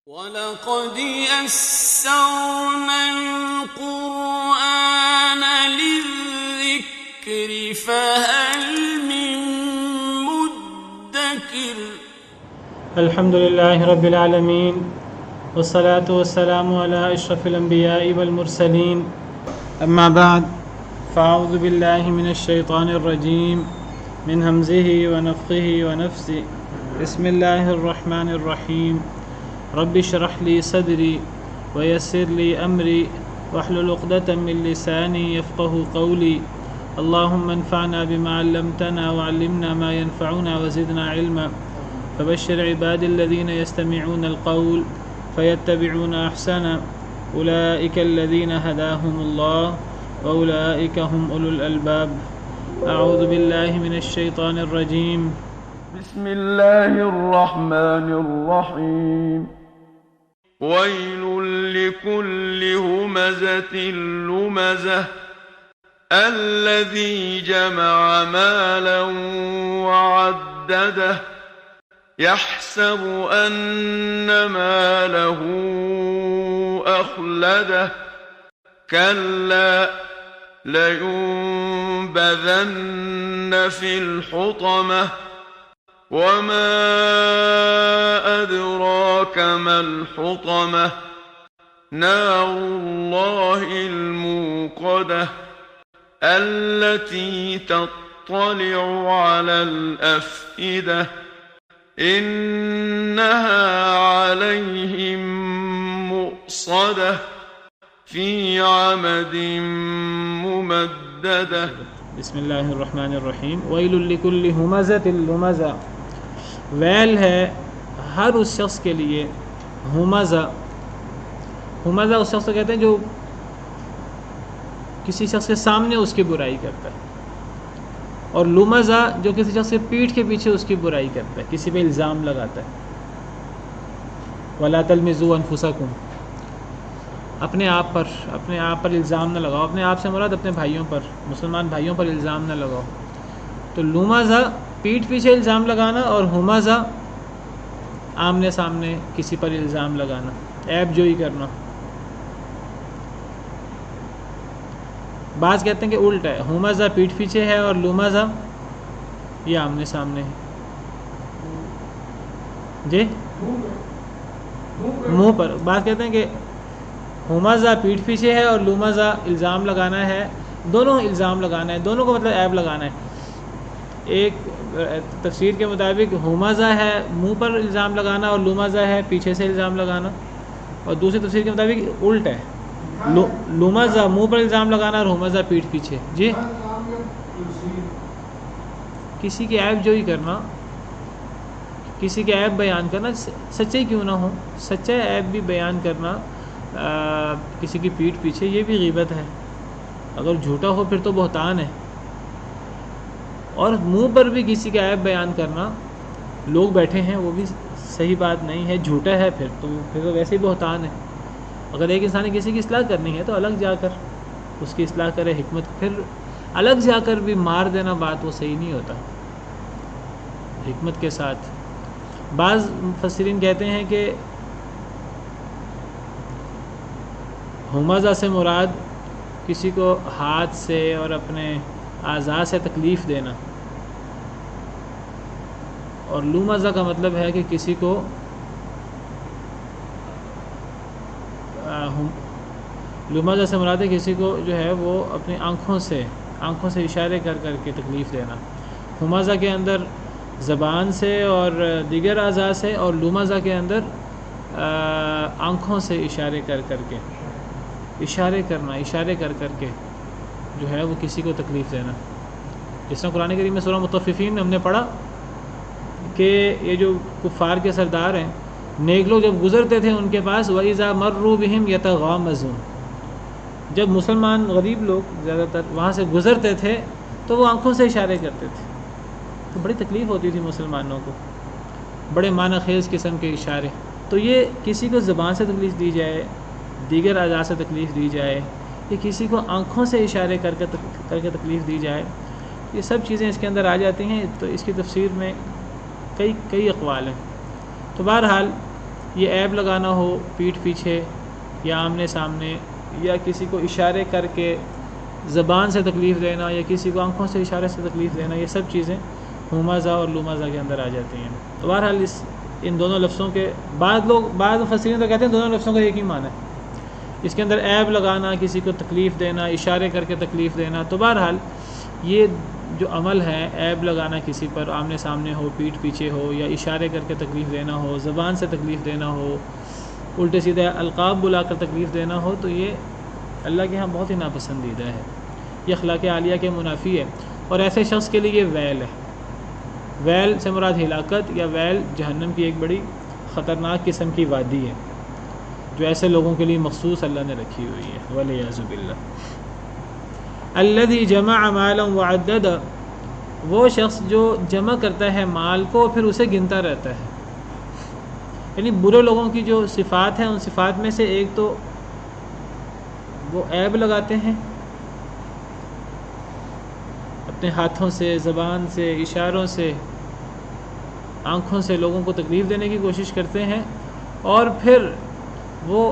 وَلَقَدْ يَسَّرْنَا الْقُرْآنَ لِلذِّكْرِ فَهَلْ مِن مُّدَّكِرٍ الحمد لله رب العالمين والصلاة والسلام على أشرف الأنبياء والمرسلين أما بعد فأعوذ بالله من الشيطان الرجيم من همزه ونفخه ونفثه بسم الله الرحمن الرحيم رب اشرح لي صدري ويسر لي أمري واحلل عقدة من لساني يفقهوا قولي اللهم انفعنا بما علمتنا وعلمنا ما ينفعنا وزدنا علما فبشر عبادي الذين يستمعون القول فيتبعون أحسنه أولئك الذين هداهم الله وأولئك هم أولو الألباب أعوذ بالله من الشيطان الرجيم بسم الله الرحمن الرحيم ويل لكل همزة لمزة الذي جمع مالا وعدده يحسب أن ماله أخلده كلا لينبذن في الحطمة وما أدراك ما الحطمة نار الله الموقدة التي تطلع على الأفئدة إنها عليهم مؤصدة في عمد ممددة بسم اللہ الرحمن الرحیم ویل لکل ہمزۃ لمزہ ویل ہے ہر اس شخص کے لیے ہمزہ اس شخص کو کہتے ہیں جو کسی شخص کے سامنے اس کی برائی کرتا ہے، اور لمزہ جو کسی شخص کے پیٹھ کے پیچھے اس کی برائی کرتا ہے، کسی پہ الزام لگاتا ہے۔ وَلَا تَلْمِزُوا أَنفُسَكُمْ، اپنے آپ پر الزام نہ لگاؤ۔ اپنے آپ سے مراد اپنے بھائیوں پر، مسلمان بھائیوں پر الزام نہ لگاؤ۔ تو لمزہ پیٹھ پیچھے الزام لگانا، اور ہمزہ آمنے سامنے کسی پر الزام لگانا، عیب جوئی کرنا۔ بعض کہتے ہیں کہ الٹا ہے، ہمزہ پیٹھ پیچھے ہے اور لمزہ یہ آمنے سامنے ہے۔ جی منہ پر۔ بعض کہتے ہیں کہ ہمزہ پیٹھ پیچھے ہے اور لمزہ الزام لگانا ہے، دونوں الزام لگانا ہے، دونوں کو مطلب عیب لگانا ہے۔ ایک تفسیر کے مطابق ہمزہ ہے منہ پر الزام لگانا اور لمزہ ہے پیچھے سے الزام لگانا، اور دوسری تفسیر کے مطابق الٹا ہے، لمزہ منہ پر الزام لگانا اور ہمزہ پیٹھ پیچھے۔ جی کسی کی عیب جوئی کرنا، کسی کے عیب بیان کرنا، سچے کیوں نہ ہو، سچا عیب بھی بیان کرنا کسی کی پیٹھ پیچھے، یہ بھی غیبت ہے۔ اگر جھوٹا ہو پھر تو بہتان ہے، اور منہ پر بھی کسی کا عیب بیان کرنا، لوگ بیٹھے ہیں، وہ بھی صحیح بات نہیں ہے، جھوٹا ہے، پھر تو ویسے ہی بہتان ہے۔ اگر ایک انسان نے کسی کی اصلاح کرنی ہے تو الگ جا کر اس کی اصلاح کرے، حکمت، پھر الگ جا کر بھی مار دینا بات وہ صحیح نہیں ہوتا، حکمت کے ساتھ۔ بعض مفسرین کہتے ہیں کہ ہمزہ سے مراد کسی کو ہاتھ سے اور اپنے اعضاء سے تکلیف دینا، اور لمزہ کا مطلب ہے کہ کسی کو لمزہ سے مراد ہے کسی کو جو ہے وہ اپنی آنکھوں سے اشارے کر کر کے تکلیف دینا۔ ہمزہ کے اندر زبان سے اور دیگر اعضاء سے، اور لمزہ کے اندر آنکھوں سے اشارے کر کر کے جو ہے وہ کسی کو تکلیف دینا۔ جس طرح قرآن کریم میں سورہ مطففین میں ہم نے پڑھا کہ یہ جو کفار کے سردار ہیں، نیک لوگ جب گزرتے تھے ان کے پاس، وَإِذَا مَرُّوا بِهِمْ يَتَغَامَزُونَ، جب مسلمان غریب لوگ زیادہ تر وہاں سے گزرتے تھے تو وہ آنکھوں سے اشارے کرتے تھے، تو بڑی تکلیف ہوتی تھی مسلمانوں کو، بڑے معنی خیز قسم کے اشارے۔ تو یہ کسی کو زبان سے تکلیف دی جائے، دیگر اعضاء سے تکلیف دی جائے، یا کسی کو آنکھوں سے اشارے کر کے تکلیف دی جائے، یہ سب چیزیں اس کے اندر آ جاتی ہیں. تو اس کی تفسیر میں کئی اقوال ہیں. تو بہرحال یہ عیب لگانا ہو پیٹھ پیچھے یا آمنے سامنے، یا کسی کو اشارے کر کے زبان سے تکلیف دینا، یا کسی کو آنکھوں سے اشارے سے تکلیف دینا، یہ سب چیزیں ہمزہ اور لمزہ کے اندر آ جاتی ہیں۔ تو بہرحال ان دونوں لفظوں کے بعض مفسرین تو کہتے ہیں دونوں لفظوں کا ایک ہی معنی ہے۔ اس کے اندر عیب لگانا، کسی کو تکلیف دینا، اشارے کر کے تکلیف دینا، تو بہرحال یہ جو عمل ہے، عیب لگانا کسی پر آمنے سامنے ہو، پیٹھ پیچھے ہو، یا اشارے کر کے تکلیف دینا ہو، زبان سے تکلیف دینا ہو، الٹے سیدھے القاب بلا کر تکلیف دینا ہو، تو یہ اللہ کے ہاں بہت ہی ناپسندیدہ ہے، یہ اخلاق عالیہ کے منافی ہے، اور ایسے شخص کے لیے یہ ویل ہے۔ ویل سے مراد ہلاکت یا ویل جہنم کی ایک بڑی خطرناک قسم کی وادی ہے جو ایسے لوگوں کے لیے مخصوص اللہ نے رکھی ہوئی ہے، والعیاذ باللہ۔ الذی جمع مالا وعدد، وہ شخص جو جمع کرتا ہے مال کو پھر اسے گنتا رہتا ہے۔ یعنی برے لوگوں کی جو صفات ہیں، ان صفات میں سے ایک تو وہ عیب لگاتے ہیں، اپنے ہاتھوں سے، زبان سے، اشاروں سے، آنکھوں سے لوگوں کو تکلیف دینے کی کوشش کرتے ہیں، اور پھر وہ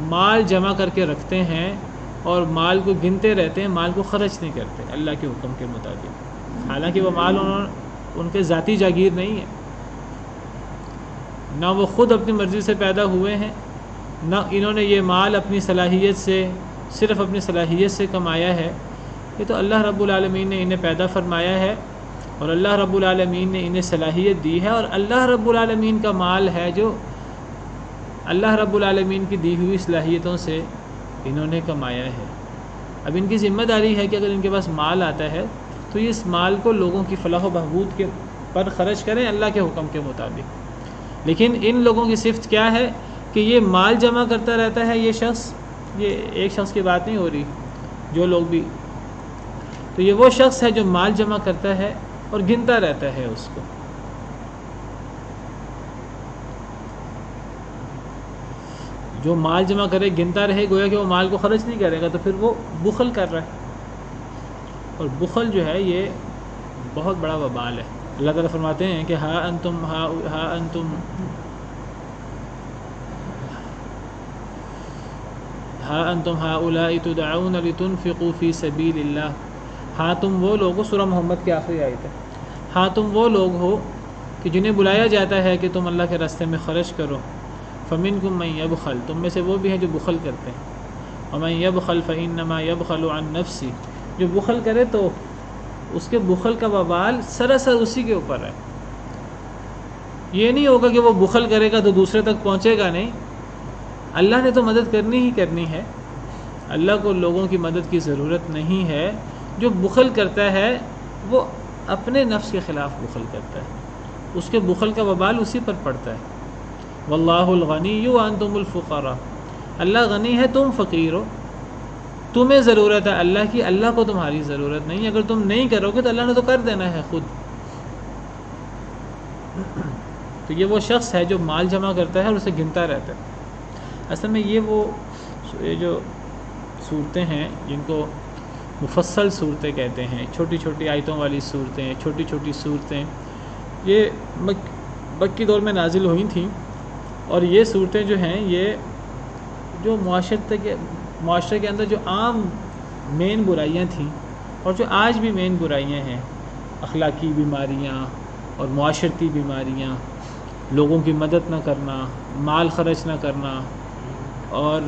مال جمع کر کے رکھتے ہیں اور مال کو گنتے رہتے ہیں، مال کو خرچ نہیں کرتے اللہ کے حکم کے مطابق، حالانکہ وہ مال ان کے ذاتی جاگیر نہیں ہے، نہ وہ خود اپنی مرضی سے پیدا ہوئے ہیں، نہ انہوں نے یہ مال اپنی صلاحیت سے، صرف اپنی صلاحیت سے کمایا ہے، یہ تو اللہ رب العالمین نے انہیں پیدا فرمایا ہے، اور اللہ رب العالمین نے انہیں صلاحیت دی ہے، اور اللہ رب العالمین کا مال ہے جو اللہ رب العالمین کی دی ہوئی صلاحیتوں سے انہوں نے کمایا ہے۔ اب ان کی ذمہ داری ہے کہ اگر ان کے پاس مال آتا ہے تو یہ اس مال کو لوگوں کی فلاح و بہبود کے پر خرچ کریں اللہ کے حکم کے مطابق۔ لیکن ان لوگوں کی صفت کیا ہے کہ یہ مال جمع کرتا رہتا ہے، یہ شخص، یہ ایک شخص کی بات نہیں ہو رہی، جو لوگ بھی، تو یہ وہ شخص ہے جو مال جمع کرتا ہے اور گنتا رہتا ہے اس کو۔ جو مال جمع کرے گنتا رہے، گویا کہ وہ مال کو خرچ نہیں کرے گا، تو پھر وہ بخل کر رہا ہے، اور بخل جو ہے یہ بہت بڑا وبال ہے۔ اللہ تعالیٰ فرماتے ہیں کہ ہا انتم ہؤلاء تدعون لتنفقوا فی سبیل اللہ، ہاں تم وہ لوگ ہو، سورہ محمد کی آخری آیت ہے، ہاں تم وہ لوگ ہو کہ جنہیں بلایا جاتا ہے کہ تم اللہ کے راستے میں خرچ کرو، فمنکم من یبخل، تم میں سے وہ بھی ہیں جو بخل کرتے ہیں، ومن یبخل فانما یبخل عن نفسہ، جو بخل کرے تو اس کے بخل کا وبال سراسر اسی کے اوپر ہے۔ یہ نہیں ہوگا کہ وہ بخل کرے گا تو دوسرے تک پہنچے گا، نہیں، اللہ نے تو مدد کرنی ہی کرنی ہے، اللہ کو لوگوں کی مدد کی ضرورت نہیں ہے۔ جو بخل کرتا ہے وہ اپنے نفس کے خلاف بخل کرتا ہے، اس کے بخل کا وبال اسی پر پڑتا ہے۔ واللہ الغنی وانتم الفقراء، اللہ غنی ہے، تم فقیر ہو، تمہیں ضرورت ہے اللہ کی، اللہ کو تمہاری ضرورت نہیں، اگر تم نہیں کرو گے تو اللہ نے تو کر دینا ہے خود۔ تو یہ وہ شخص ہے جو مال جمع کرتا ہے اور اسے گنتا رہتا ہے۔ اصل میں یہ جو صورتیں ہیں جن کو مفصل صورتیں کہتے ہیں، چھوٹی چھوٹی آیتوں والی صورتیں، چھوٹی چھوٹی صورتیں، یہ مکی دور میں نازل ہوئی تھیں، اور یہ صورتیں جو ہیں یہ جو معاشرے کے اندر جو عام مین برائیاں تھیں اور جو آج بھی مین برائیاں ہیں، اخلاقی بیماریاں اور معاشرتی بیماریاں، لوگوں کی مدد نہ کرنا، مال خرچ نہ کرنا، اور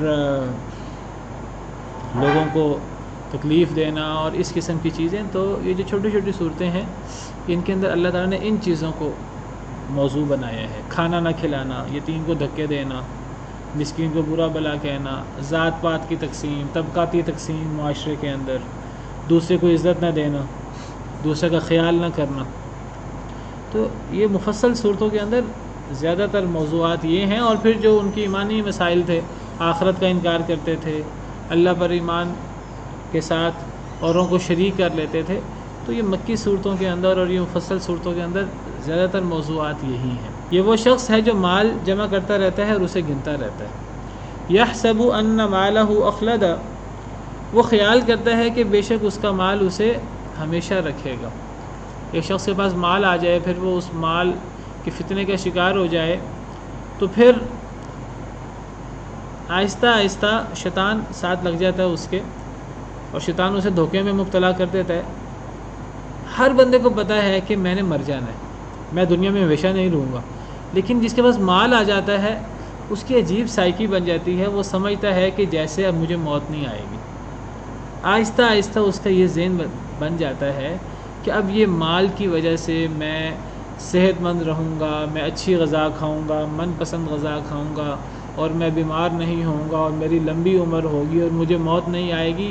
لوگوں کو تکلیف دینا اور اس قسم کی چیزیں، تو یہ جو چھوٹی چھوٹی صورتیں ہیں ان کے اندر اللہ تعالیٰ نے ان چیزوں کو موضوع بنایا ہے۔ کھانا نہ کھلانا، یتیم کو دھکے دینا، مسکین کو برا بلا کہنا، ذات پات کی تقسیم، طبقاتی تقسیم معاشرے کے اندر، دوسرے کو عزت نہ دینا، دوسرے کا خیال نہ کرنا، تو یہ مفصل صورتوں کے اندر زیادہ تر موضوعات یہ ہیں۔ اور پھر جو ان کی ایمانی مسائل تھے، آخرت کا انکار کرتے تھے، اللہ پر ایمان کے ساتھ اوروں کو شریک کر لیتے تھے، تو یہ مکی صورتوں کے اندر اور یہ مفصل صورتوں کے اندر زیادہ تر موضوعات یہی ہیں۔ یہ وہ شخص ہے جو مال جمع کرتا رہتا ہے اور اسے گنتا رہتا ہے۔ یحسب ان مالہ اخلد، وہ خیال کرتا ہے کہ بے شک اس کا مال اسے ہمیشہ رکھے گا۔ ایک شخص کے پاس مال آ جائے، پھر وہ اس مال کے فتنے کا شکار ہو جائے، تو پھر آہستہ آہستہ شیطان ساتھ لگ جاتا ہے اس کے، اور شیطان اسے دھوکے میں مبتلا کر دیتا ہے۔ ہر بندے کو پتہ ہے کہ میں نے مر جانا ہے، میں دنیا میں ہمیشہ نہیں رہوں گا، لیکن جس کے پاس مال آ جاتا ہے اس کی عجیب سائیکی بن جاتی ہے، وہ سمجھتا ہے کہ جیسے اب مجھے موت نہیں آئے گی۔ آہستہ آہستہ اس کا یہ ذہن بن جاتا ہے کہ اب یہ مال کی وجہ سے میں صحت مند رہوں گا، میں اچھی غذا کھاؤں گا، من پسند غذا کھاؤں گا، اور میں بیمار نہیں ہوں گا، اور میری لمبی عمر ہوگی اور مجھے موت نہیں آئے گی۔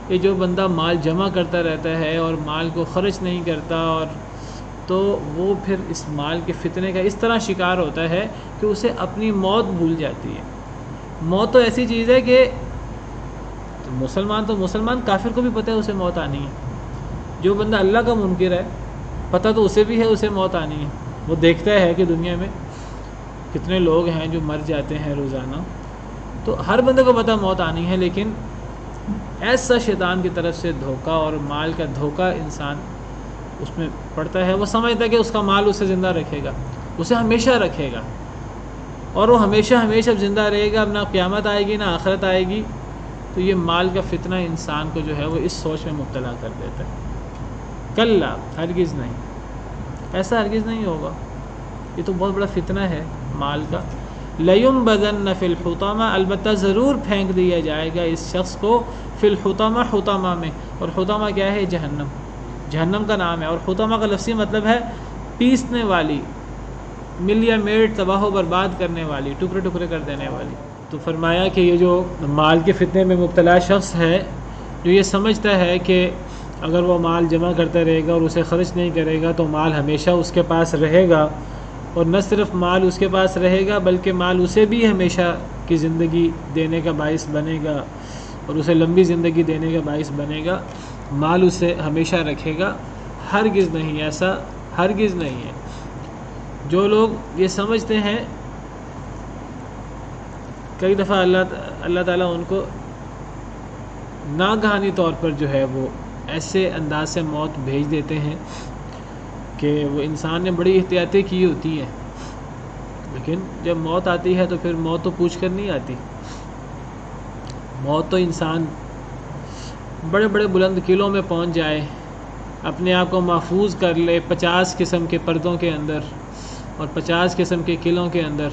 یہ جو بندہ مال جمع کرتا رہتا ہے اور مال کو خرچ نہیں کرتا، اور تو وہ پھر اس مال کے فتنے کا اس طرح شکار ہوتا ہے کہ اسے اپنی موت بھول جاتی ہے۔ موت تو ایسی چیز ہے کہ مسلمان کافر کو بھی پتہ ہے اسے موت آنی ہے۔ جو بندہ اللہ کا منکر ہے، پتہ تو اسے بھی ہے اسے موت آنی ہے۔ وہ دیکھتا ہے کہ دنیا میں کتنے لوگ ہیں جو مر جاتے ہیں روزانہ، تو ہر بندے کو پتہ موت آنی ہے، لیکن ایسا شیطان کی طرف سے دھوکہ اور مال کا دھوکہ انسان اس میں پڑتا ہے۔ وہ سمجھتا ہے کہ اس کا مال اسے زندہ رکھے گا، اسے ہمیشہ رکھے گا، اور وہ ہمیشہ اب زندہ رہے گا، اب نہ قیامت آئے گی نہ آخرت آئے گی۔ تو یہ مال کا فتنہ انسان کو جو ہے وہ اس سوچ میں مبتلا کر دیتا ہے۔ کلا، ہرگز نہیں، ایسا ہرگز نہیں ہوگا۔ یہ تو بہت بڑا فتنہ ہے مال کا۔ لَيُنبَذَنَّ فِي الْحُطَمَةِ، البتہ ضرور پھینک دیا جائے گا اس شخص کو فی الحطمہ، حطمہ میں۔ اور حطمہ کیا ہے؟ جہنم کا نام ہے، اور حطمہ کا لفظی مطلب ہے پیسنے والی، مل یا میٹ، تباہ و برباد کرنے والی، ٹکڑے ٹکڑے کر دینے والی۔ تو فرمایا کہ یہ جو مال کے فتنے میں مبتلا شخص ہے، جو یہ سمجھتا ہے کہ اگر وہ مال جمع کرتا رہے گا اور اسے خرچ نہیں کرے گا تو مال ہمیشہ اس کے پاس رہے گا، اور نہ صرف مال اس کے پاس رہے گا بلکہ مال اسے بھی ہمیشہ کی زندگی دینے کا باعث بنے گا، اور اسے لمبی زندگی دینے کا باعث بنے گا، مال اسے ہمیشہ رکھے گا۔ ہرگز نہیں، ایسا ہرگز نہیں ہے۔ جو لوگ یہ سمجھتے ہیں، کئی دفعہ اللہ تعالیٰ ان کو ناگہانی طور پر جو ہے وہ ایسے انداز سے موت بھیج دیتے ہیں کہ وہ انسان نے بڑی احتیاطیں کی ہوتی ہیں، لیکن جب موت آتی ہے تو پھر موت تو پوچھ کر نہیں آتی۔ موت تو انسان بڑے بڑے بلند قلعوں میں پہنچ جائے، اپنے آپ کو محفوظ کر لے 50 قسم کے پردوں کے اندر اور 50 قسم کے قلعوں کے اندر،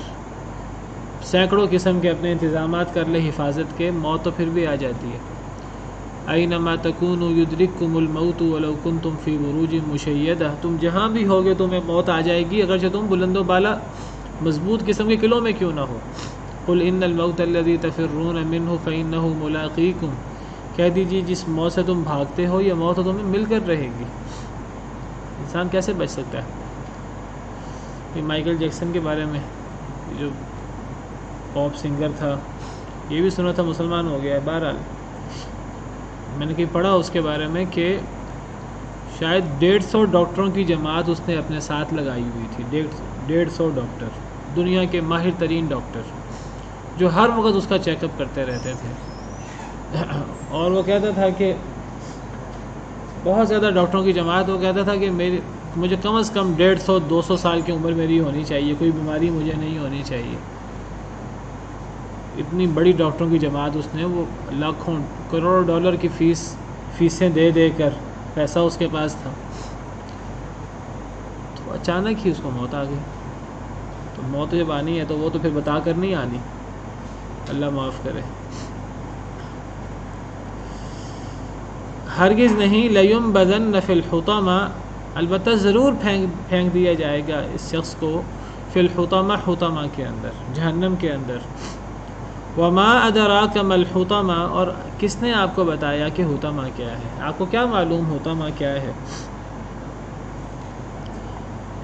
سینکڑوں قسم کے اپنے انتظامات کر لے حفاظت کے، موت تو پھر بھی آ جاتی ہے۔ اینما تکونوا یدرککم الموت ولو کنتم فی بروج مشیدہ، تم جہاں بھی ہوگے تمہیں موت آ جائے گی، اگرچہ تم بلند و بالا مضبوط قسم کے قلعوں میں کیوں نہ ہو۔ قل ان الموت الذی تفرون منہ فانہ ملاقیکم، کہہ دیجیے جس موت سے تم بھاگتے ہو یہ موت تمہیں مل کر رہے گی۔ انسان کیسے بچ سکتا ہے؟ یہ مائیکل جیکسن کے بارے میں، جو پاپ سنگر تھا، یہ بھی سنا تھا مسلمان ہو گیا ہے۔ بہرحال میں نے کہیں پڑھا اس کے بارے میں کہ شاید 150 ڈاکٹروں کی جماعت اس نے اپنے ساتھ لگائی ہوئی تھی، 150 ڈاکٹر، دنیا کے ماہر ترین ڈاکٹر، جو ہر وقت اس کا چیک اپ کرتے رہتے تھے۔ اور وہ کہتا تھا کہ بہت زیادہ ڈاکٹروں کی جماعت، وہ کہتا تھا کہ مجھے کم از کم 150-200 سال کی عمر میری ہونی چاہیے، کوئی بیماری مجھے نہیں ہونی چاہیے۔ اتنی بڑی ڈاکٹروں کی جماعت اس نے، وہ لاکھوں کروڑوں ڈالر کی فیسیں دے کر پیسہ اس کے پاس تھا، تو اچانک ہی اس کو موت آ گئی۔ تو موت جب آنی ہے تو وہ تو پھر بتا کر نہیں آنی، اللہ معاف کرے۔ ہرگز نہیں، لَيُنبَذَنَّ فِي الْحُطَمَةِ، البتہ ضرور پھینک دیا جائے گا اس شخص کو فی الحطمہ، حطمہ کے اندر، جہنم کے اندر۔ وَمَا أَدْرَاكَ مَا الْحُطَمَةُ، اور کس نے آپ کو بتایا کہ حطمہ کیا ہے؟ آپ کو کیا معلوم حطمہ کیا ہے؟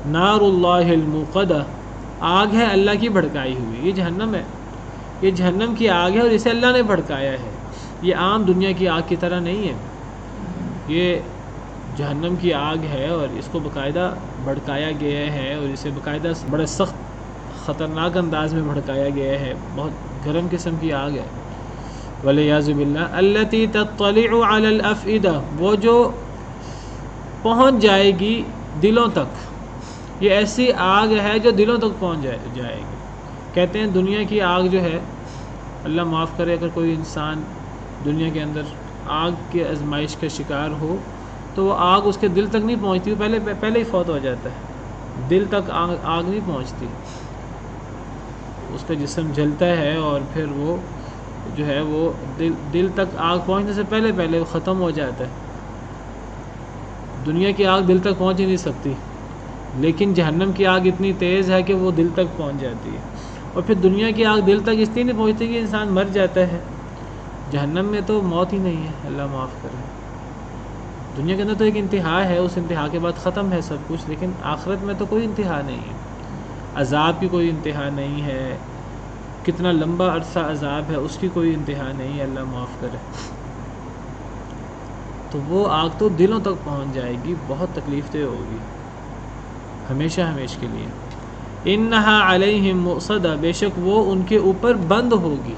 نار اللہ الموقدہ، آگ ہے اللہ کی بھڑکائی ہوئی۔ یہ جہنم ہے، یہ جہنم کی آگ ہے اور اسے اللہ نے بھڑکایا ہے۔ یہ عام دنیا کی آگ کی طرح نہیں ہے، یہ جہنم کی آگ ہے اور اس کو باقاعدہ بھڑکایا گیا ہے، اور اسے باقاعدہ بڑے سخت خطرناک انداز میں بھڑکایا گیا ہے، بہت گرم قسم کی آگ ہے۔ وَلِعِیَاذُ بِاللَّهِ الَّتِی تَطَّلِعُ عَلَى الْأَفْئِدَةِ، وہ جو پہنچ جائے گی دلوں تک، یہ ایسی آگ ہے جو دلوں تک پہنچ جائے گی۔ کہتے ہیں دنیا کی آگ جو ہے، اللہ معاف کرے، اگر کوئی انسان دنیا کے اندر آگ کے آزمائش کا شکار ہو تو وہ آگ اس کے دل تک نہیں پہنچتی، وہ پہلے ہی فوت ہو جاتا ہے، دل تک آگ نہیں پہنچتی، اس کا جسم جلتا ہے اور پھر وہ جو ہے وہ دل تک آگ پہنچنے سے پہلے وہ ختم ہو جاتا ہے۔ دنیا کی آگ دل تک پہنچ ہی نہیں سکتی، لیکن جہنم کی آگ اتنی تیز ہے کہ وہ دل تک پہنچ جاتی ہے، اور پھر دنیا کی آگ دل تک اس لیے نہیں پہنچتی کہ انسان مر جاتا ہے۔ جہنم میں تو موت ہی نہیں ہے، اللہ معاف کرے۔ دنیا کے اندر تو ایک انتہا ہے، اس انتہا کے بعد ختم ہے سب کچھ، لیکن آخرت میں تو کوئی انتہا نہیں ہے، عذاب کی کوئی انتہا نہیں ہے، کتنا لمبا عرصہ عذاب ہے اس کی کوئی انتہا نہیں ہے، اللہ معاف کرے۔ تو وہ آگ تو دلوں تک پہنچ جائے گی، بہت تکلیف دہ ہوگی ہمیشہ کے لیے۔ انہا علیہم مؤصدہ، بے شک وہ ان کے اوپر بند ہوگی۔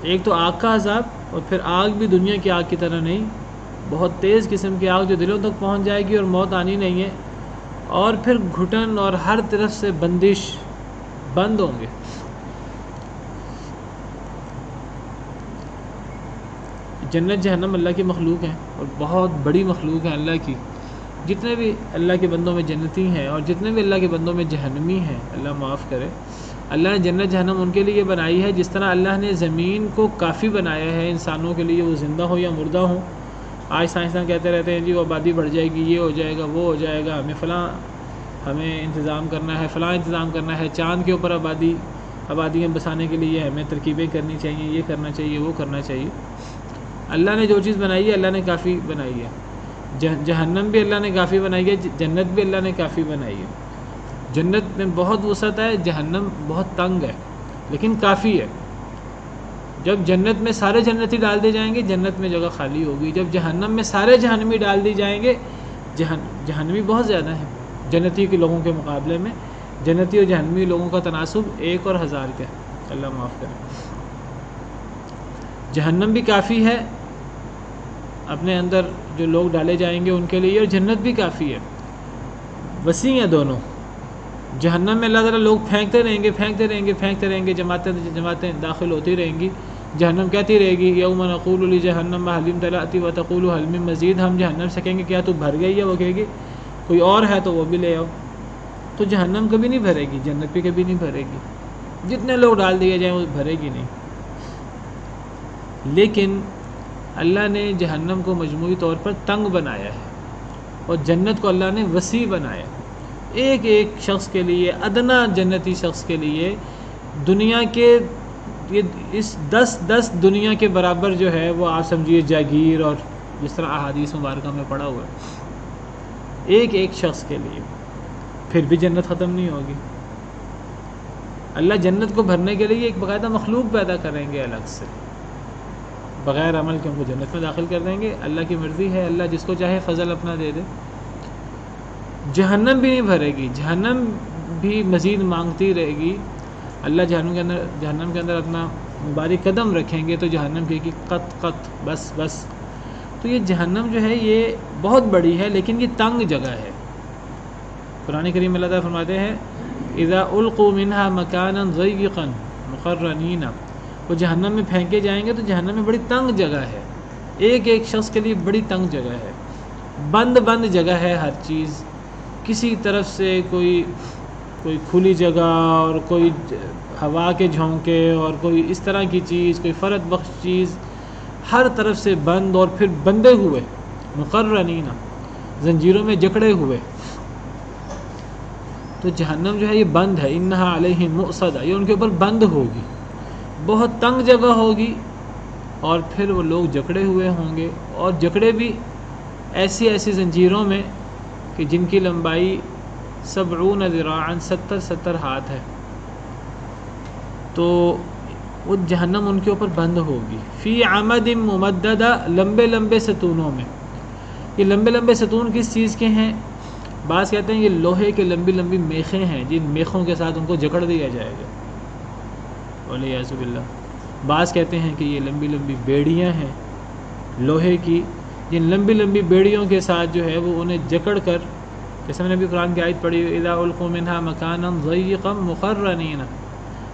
ایک تو آگ کا عذاب، اور پھر آگ بھی دنیا کی آگ کی طرح نہیں، بہت تیز قسم کی آگ جو دلوں تک پہنچ جائے گی اور موت آنی نہیں ہے، اور پھر گھٹن اور ہر طرف سے بندش، بند ہوں گے۔ جنت جہنم اللہ کی مخلوق ہیں اور بہت بڑی مخلوق ہے اللہ کی۔ جتنے بھی اللہ کے بندوں میں جنتی ہیں اور جتنے بھی اللہ کے بندوں میں جہنمی ہیں، اللہ معاف کرے، اللہ نے جنت جہنم ان کے لیے بنائی ہے جس طرح اللہ نے زمین کو کافی بنایا ہے انسانوں کے لیے، وہ زندہ ہو یا مردہ ہوں۔ آج سائنسدان کہتے رہتے ہیں جی وہ آبادی بڑھ جائے گی، یہ ہو جائے گا، وہ ہو جائے گا، ہمیں انتظام کرنا ہے، فلاں انتظام کرنا ہے، چاند کے اوپر آبادیاں بسانے کے لیے ہمیں ترکیبیں کرنی چاہیے، یہ کرنا چاہیے، وہ کرنا چاہیے۔ اللہ نے جو چیز بنائی ہے اللہ نے کافی بنائی ہے۔ جہنم بھی اللہ نے کافی بنائی ہے، جنت بھی اللہ نے کافی بنائی ہے۔ جنت میں بہت وسعت ہے، جہنم بہت تنگ ہے، لیکن کافی ہے۔ جب جنت میں سارے جنتی ڈال دیے جائیں گے جنت میں جگہ خالی ہوگی، جب جہنم میں سارے جہنمی ڈال دی جائیں گے، جہنمی بہت زیادہ ہیں جنتی کے لوگوں کے مقابلے میں، جنتی اور جہنمی لوگوں کا تناسب 1 اور 1000 کا ہے، اللہ معاف کرے۔ جہنم بھی کافی ہے اپنے اندر جو لوگ ڈالے جائیں گے ان کے لیے، اور جنت بھی کافی ہے، وسیع ہیں دونوں۔ جہنم میں اللہ تعالیٰ لوگ پھینکتے رہیں گے، جماعتیں داخل ہوتی رہیں گی، جہنم کہتی رہے گی یوم نقول لجہنم هل امتلأت وتقول هل من مزید، ہم جہنم سے کہیں گے کیا تو بھر گئی ہے، وہ کہے گی کوئی اور ہے تو وہ بھی لے آؤ۔ تو جہنم کبھی نہیں بھرے گی، جنت بھی کبھی نہیں بھرے گی، جتنے لوگ ڈال دیے جائیں وہ بھرے گی نہیں۔ لیکن اللہ نے جہنم کو مجموعی طور پر تنگ بنایا ہے اور جنت کو اللہ نے وسیع بنایا، ایک شخص کے لیے، ادنا جنتی شخص کے لیے دنیا کے اس 10 دنیا کے برابر جو ہے وہ آپ سمجھیے جاگیر، اور جس طرح احادیث مبارکہ میں پڑھا ہوا ہے، ایک شخص کے لیے، پھر بھی جنت ختم نہیں ہوگی۔ اللہ جنت کو بھرنے کے لیے ایک باقاعدہ مخلوق پیدا کریں گے الگ سے، بغیر عمل کے ان کو جنت میں داخل کر دیں گے، اللہ کی مرضی ہے، اللہ جس کو چاہے فضل اپنا دے دے۔ جہنم بھی نہیں بھرے گی، جہنم بھی مزید مانگتی رہے گی۔ اللہ جہنم کے اندر اپنا مبارک قدم رکھیں گے تو جہنم کہے گی قط بس۔ تو یہ جہنم جو ہے یہ بہت بڑی ہے، لیکن یہ تنگ جگہ ہے۔ قرآن کریم میں اللہ تعالیٰ فرماتے ہیں اذا القوا منها مکانا ضیقا مقرنین، وہ جہنم میں پھینکے جائیں گے تو جہنم میں بڑی تنگ جگہ ہے، ایک شخص کے لیے بڑی تنگ جگہ ہے، بند جگہ ہے ہر چیز، کسی طرف سے کوئی کھلی جگہ اور کوئی ہوا کے جھونکے اور کوئی اس طرح کی چیز، کوئی فرد بخش چیز، ہر طرف سے بند، اور پھر بندے ہوئے، مقرنین، زنجیروں میں جکڑے ہوئے۔ تو جہنم جو ہے یہ بند ہے، انہا علیہم مؤصدہ، یہ ان کے اوپر بند ہوگی، بہت تنگ جگہ ہوگی، اور پھر وہ لوگ جکڑے ہوئے ہوں گے، اور جکڑے بھی ایسی زنجیروں میں کہ جن کی لمبائی 70 ذراعا، 70 ہاتھ ہے۔ تو وہ جہنم ان کے اوپر بند ہوگی، فی عمد ممددہ، لمبے ستونوں میں۔ یہ لمبے ستون کس چیز کے ہیں؟ بعض کہتے ہیں یہ لوہے کے لمبی میخیں ہیں، جن میخوں کے ساتھ ان کو جکڑ دیا جائے گا، والعیاذ باللہ۔ بعض کہتے ہیں کہ یہ لمبی بیڑیاں ہیں لوہے کی، جن لمبی بیڑیوں کے ساتھ جو ہے وہ انہیں جکڑ کر جیسے میں نے ابھی قرآن کی آیت پڑھی اذا القوا منها مکانا ضیقا مقرنین،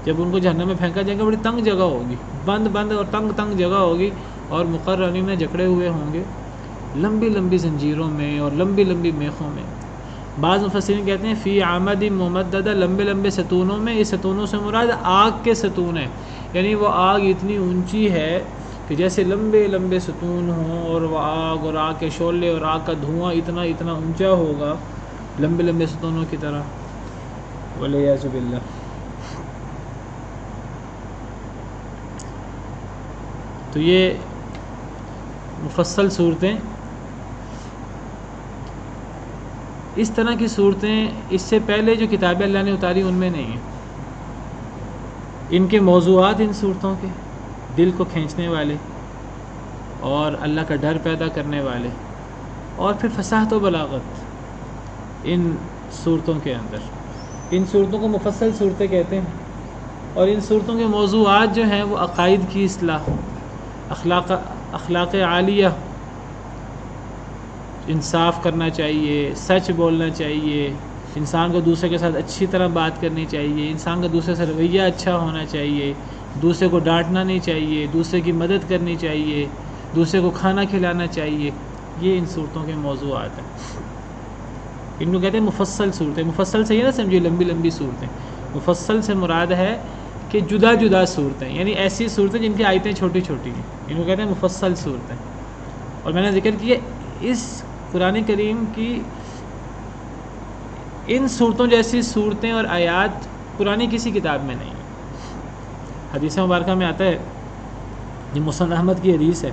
جب ان کو جہنم میں پھینکا جائے گا بڑی تنگ جگہ ہوگی، بند اور تنگ جگہ ہوگی، اور مقرنین جکڑے ہوئے ہوں گے لمبی لمبی زنجیروں میں اور لمبی لمبی میخوں میں۔ بعض مفسرین کہتے ہیں فی عمد ممددہ، لمبے لمبے ستونوں میں، اس ستونوں سے مراد آگ کے ستون ہیں، یعنی وہ آگ اتنی اونچی ہے کہ جیسے لمبے لمبے ستون ہوں، اور وہ آگ اور آگ کے شعلے اور آگ کا دھواں اتنا اونچا ہوگا لمبے لمبے ستونوں کی طرح، والعیاذ باللہ۔ تو یہ مفصل صورتیں، اس طرح کی صورتیں اس سے پہلے جو کتابیں اللہ نے اتاری ان میں نہیں ہیں۔ ان کے موضوعات ان صورتوں کے دل کو کھینچنے والے اور اللہ کا ڈر پیدا کرنے والے، اور پھر فصاحت و بلاغت ان صورتوں کے اندر۔ ان صورتوں کو مفصل صورتیں کہتے ہیں، اور ان صورتوں کے موضوعات جو ہیں وہ عقائد کی اصلاح، اخلاق عالیہ، انصاف کرنا چاہیے، سچ بولنا چاہیے، انسان کو دوسرے کے ساتھ اچھی طرح بات کرنی چاہیے، انسان کا دوسرے سے رویہ اچھا ہونا چاہیے، دوسرے کو ڈانٹنا نہیں چاہیے، دوسرے کی مدد کرنی چاہیے، دوسرے کو کھانا کھلانا چاہیے۔ یہ ان صورتوں کے موضوعات ہیں، ان کو کہتے ہیں مفصل صورتیں۔ مفصل سے یہ نہ سمجھیے لمبی لمبی صورتیں، مفصل سے مراد ہے کہ جدا جدا صورتیں، یعنی ایسی صورتیں جن کی آیتیں چھوٹی چھوٹی ہیں، ان کو کہتے ہیں مفصل صورتیں۔ اور میں نے ذکر کیا اس قرآن کریم کی ان صورتوں جیسی صورتیں اور آیات قرآن کسی کتاب میں نہیں ہیں۔ حدیث مبارکہ میں آتا ہے، یہ مسند احمد کی حدیث ہے،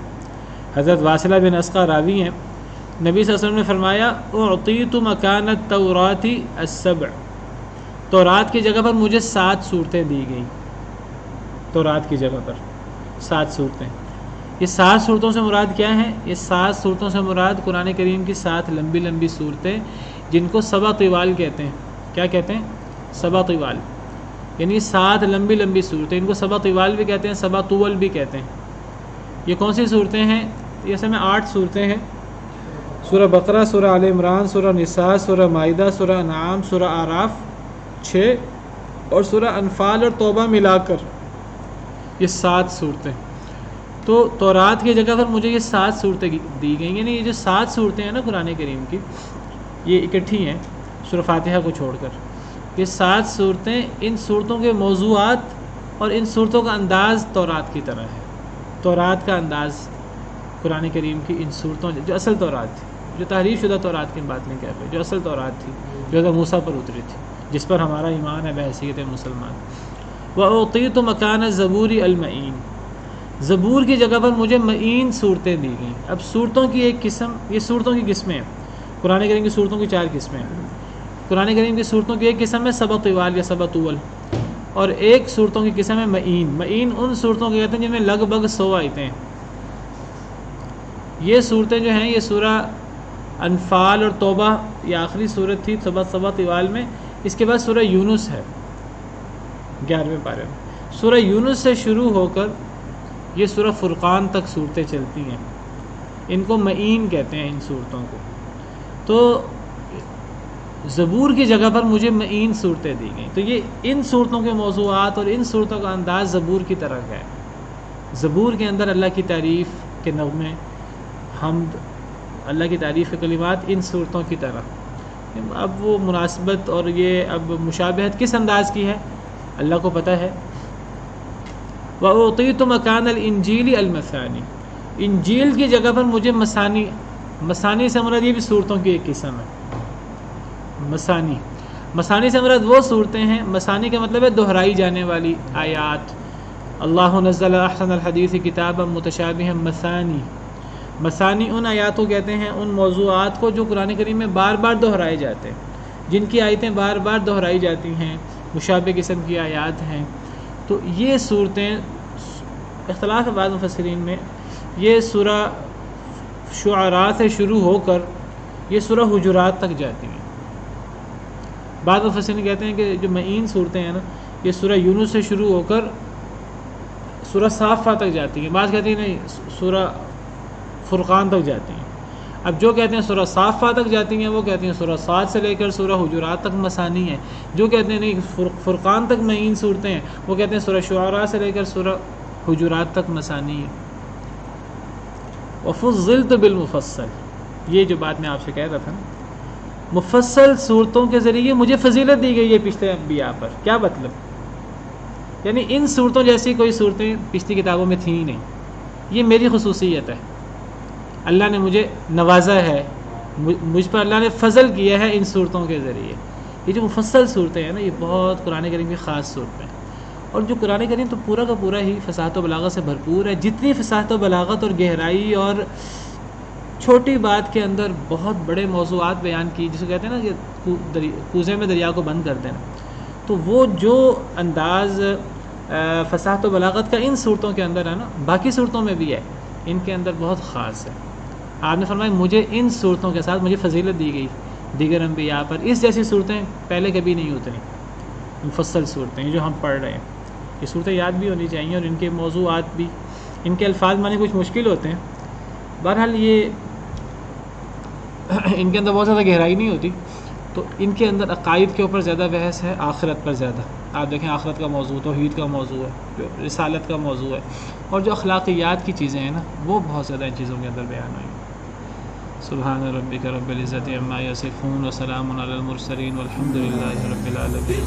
حضرت واصلہ بن اسقا راوی ہیں، نبی صلی اللہ علیہ وسلم نے فرمایا اعطیت مکان التوراۃ السبع، تورات کی جگہ پر مجھے 7 صورتیں دی گئیں، تورات کی جگہ پر 7 صورتیں۔ یہ 7 صورتوں سے مراد کیا ہیں؟ یہ 7 صورتوں سے مراد قرآن کریم کی 7 لمبی لمبی صورتیں، جن کو سبع طوال کہتے ہیں۔ کیا کہتے ہیں؟ سبع طوال، یعنی 7 لمبی لمبی صورتیں، ان کو سبع طوال بھی کہتے ہیں، سبع طول بھی کہتے ہیں۔ یہ کون سی صورتیں ہیں؟ یہ اصل میں 8 صورتیں ہیں، سورہ بقرہ، سورہ آل عمران، سورہ نساء، سورہ مائدہ، سورہ انعام، سورہ اعراف 6، اور سورہ انفال اور توبہ ملا کر یہ 7 صورتیں۔ تو تورات کی جگہ پر مجھے یہ 7 صورتیں دی گئیں، یعنی یہ جو 7 صورتیں ہیں نا قرآن کریم کی، یہ اکٹھی ہیں سورہ فاتحہ کو چھوڑ کر۔ یہ 7 صورتیں، ان صورتوں کے موضوعات اور ان صورتوں کا انداز تورات کی طرح ہے۔ تورات کا انداز قرآن کریم کی ان صورتوں، جو اصل تورات تھی، جو تحریف شدہ تورات کی بات نہیں کہہ رہے، جو اصل تورات تھی، جو حضرت موسیٰ پر اتری تھی، جس پر ہمارا ایمان ہے بحیثیت مسلمان۔ وَأُعْطِيتُ مَكَانَ الزَّبُورِ الْمَعِينِ، زبور کی جگہ پر مجھے معین صورتیں دی گئیں۔ اب صورتوں کی ایک قسم، یہ صورتوں کی قسمیں ہیں، قرآن کریم کی صورتوں کی 4 قسمیں ہیں۔ قرآن کریم کی صورتوں کی ایک قسم ہے سبع طوال یا سبع طول، اور ایک صورتوں کی قسم ہے معین۔ معین ان صورتوں کے کہتے ہیں جن میں لگ بھگ 100 آیتیں ہیں۔ یہ صورتیں جو ہیں، یہ سورہ انفال اور توبہ، یہ آخری صورت تھی سبع طوال میں۔ اس کے بعد سورہ یونس ہے 11ویں پارے میں۔ سورہ یونس سے شروع ہو کر یہ سورہ فرقان تک صورتیں چلتی ہیں، ان کو معین کہتے ہیں ان صورتوں کو۔ تو زبور کی جگہ پر مجھے معین صورتیں دی گئیں، تو یہ ان صورتوں کے موضوعات اور ان صورتوں کا انداز زبور کی طرح ہے۔ زبور کے اندر اللہ کی تعریف کے نغمے، حمد، اللہ کی تعریف کے کلمات ان صورتوں کی طرح۔ اب وہ مناسبت اور یہ اب مشابہت کس انداز کی ہے اللہ کو پتہ ہے۔ وَأُعْطِيتُ مَكَانَ الْإِنْجِيلِ الْمَثَانِي، انجیل کی جگہ پر مجھے مثانی، مثانی سے مراد یہ بھی صورتوں کی ایک قسم ہے۔ مثانی، مثانی سے مراد وہ صورتیں ہیں، مثانی کا مطلب ہے دہرائی جانے والی آیات۔ اللہ نزل احسن الحدیث کتابا متشابہا مثانی، مثانی ان آیات کو کہتے ہیں، ان موضوعات کو جو قرآن کریم میں بار بار دہرائے جاتے ہیں، جن کی آیتیں بار بار دہرائی جاتی ہیں، مشابہ قسم کی آیات ہیں۔ تو یہ صورتیں، اختلاف ہے بعض مفسرین میں، یہ سورہ شعراء سے شروع ہو کر یہ سورہ حجرات تک جاتی ہیں۔ بعض مفسرین کہتے ہیں کہ جو معین صورتیں ہیں نا، یہ سورہ یونس سے شروع ہو کر سورہ صافہ تک جاتی ہیں، بعض کہتے ہیں نہیں سورہ فرقان تک جاتی ہیں۔ اب جو کہتے ہیں سورہ صافات تک جاتی ہیں وہ کہتے ہیں سورہ صاد سے لے کر سورہ حجرات تک مسانی ہیں، جو کہتے ہیں نہیں فرقان تک معین صورتیں ہیں وہ کہتے ہیں سورہ شعراء سے لے کر سورہ حجرات تک مسانی ہیں۔ وفضلت بالمفصل، یہ جو بات میں آپ سے کہہ رہا تھا نا، مفصل صورتوں کے ذریعے مجھے فضیلت دی گئی ہے پچھلے انبیاء پر۔ کیا مطلب؟ یعنی ان صورتوں جیسی کوئی صورتیں پچھلی کتابوں میں تھیں ہی نہیں، یہ میری خصوصیت ہے، اللہ نے مجھے نوازا ہے، مجھ پر اللہ نے فضل کیا ہے ان صورتوں کے ذریعے۔ یہ جو مفصل صورتیں ہیں نا یہ بہت قرآن کریم کی خاص صورتیں ہیں، اور جو قرآن کریم تو پورا کا پورا ہی فصاحت و بلاغت سے بھرپور ہے، جتنی فصاحت و بلاغت اور گہرائی اور چھوٹی بات کے اندر بہت بڑے موضوعات بیان کی، جسے کہتے ہیں نا کہ کوزے میں دریا کو بند کر دینا، تو وہ جو انداز فصاحت و بلاغت کا ان صورتوں کے اندر ہے نا باقی صورتوں میں بھی ہے، ان کے اندر بہت خاص ہے۔ آپ نے فرمایا مجھے ان صورتوں کے ساتھ مجھے فضیلت دی گئی دیگر انبیاء پر، اس جیسی صورتیں پہلے کبھی نہیں اتری، مفصل صورتیں جو ہم پڑھ رہے ہیں، یہ صورتیں یاد بھی ہونی چاہیے، اور ان کے موضوعات بھی، ان کے الفاظ معنی کچھ مشکل ہوتے ہیں، بہرحال یہ ان کے اندر بہت زیادہ گہرائی نہیں ہوتی، تو ان کے اندر عقائد کے اوپر زیادہ بحث ہے، آخرت پر زیادہ۔ آپ دیکھیں آخرت کا موضوع، توحید کا موضوع ہے، جو رسالت کا موضوع ہے، اور جو اخلاقیات کی چیزیں ہیں نا وہ بہت زیادہ ان چیزوں کے اندر بیان ہوئی۔ سبحان ربک رب العزت عما یصفون وسلام علی المرسلین والحمد للہ رب العالمین۔